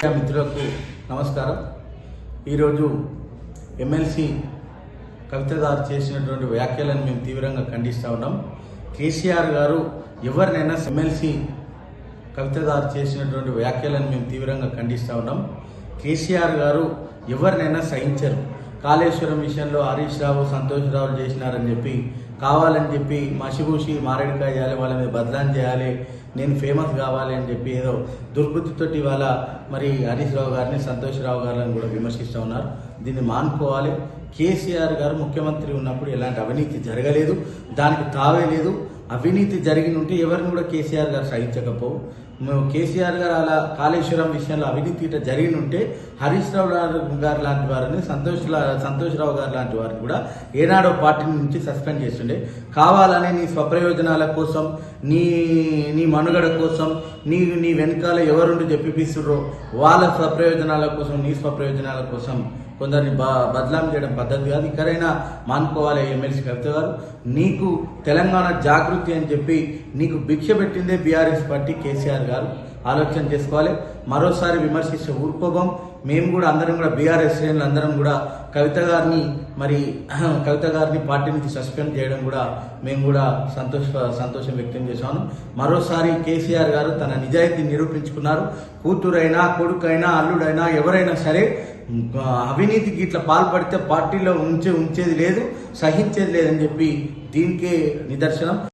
మిత్రులకు నమస్కారం. ఈరోజు ఎమ్మెల్సీ కవిత గారు చేసినటువంటి వ్యాఖ్యలను మేము తీవ్రంగా ఖండిస్తూ ఉన్నాం. కేసీఆర్ గారు ఎవరినైనా ఎమ్మెల్సీ కవిత గారు చేసినటువంటి వ్యాఖ్యలను మేము తీవ్రంగా ఖండిస్తూ ఉన్నాం. కేసీఆర్ గారు ఎవరినైనా సహించరు. కాళేశ్వరం విషయంలో హరీష్ రావు, సంతోష్ రావు చేసినారని చెప్పి కావాలని చెప్పి మసిగూసి మారేడుకాయ చేయాలి, వాళ్ళ మీద బదలాం చేయాలి, నేను ఫేమస్ కావాలి అని చెప్పి ఏదో దుర్బుద్ధితోటి ఇవాళ మరి హరీష్ రావు గారిని, సంతోష్ రావు గారిని కూడా విమర్శిస్తూ ఉన్నారు. దీన్ని మానుకోవాలి. కేసీఆర్ గారు ముఖ్యమంత్రి ఉన్నప్పుడు ఎలాంటి అవినీతి జరగలేదు, దానికి తావే లేదు. అవినీతి జరిగి ఉంటే ఎవరిని కూడా కేసీఆర్ గారు సహించకపోవు. కేసీఆర్ గారు అలా కాళేశ్వరం విషయంలో అవినీతి జరిగి ఉంటే హరీష్ రావు గారు లాంటి వారిని, సంతోష్ రావు గారు లాంటి వారిని కూడా ఏనాడో పార్టీ నుంచి సస్పెండ్ చేస్తుండే. కావాలని నీ స్వప్రయోజనాల కోసం, నీ మనుగడ కోసం, నీ వెనకాల ఎవరుండి చెప్పిపిస్తుర్రో వాళ్ళ స్వప్రయోజనాల కోసం, నీ స్వప్రయోజనాల కోసం కొందరిని బదలాం చేయడం పద్ధతి కాదు. ఇక్కడైనా మానుకోవాలి. ఎమ్మెల్సీ కవిత గారు, నీకు తెలంగాణ జాగృతి అని చెప్పి నీకు భిక్ష పెట్టిందే బీఆర్ఎస్ పార్టీ, కేసీఆర్ గారు ఆలోచన చేసుకోవాలి. మరోసారి విమర్శిస్తే ఊరుకోబం. మేము కూడా అందరం కూడా బీఆర్ఎస్ శ్రేణులు అందరం కూడా కవిత గారిని పార్టీ నుంచి సస్పెండ్ చేయడం కూడా మేము కూడా సంతోషం వ్యక్తం చేశాను. మరోసారి కేసీఆర్ గారు తన నిజాయితీ నిరూపించుకున్నారు. కూతురైనా, కొడుకైనా, అల్లుడైనా ఎవరైనా సరే అవినీతికి ఇట్లా పాల్పడితే పార్టీలో ఉంచేది లేదు, సహించేది లేదని చెప్పి దీనికే నిదర్శనం.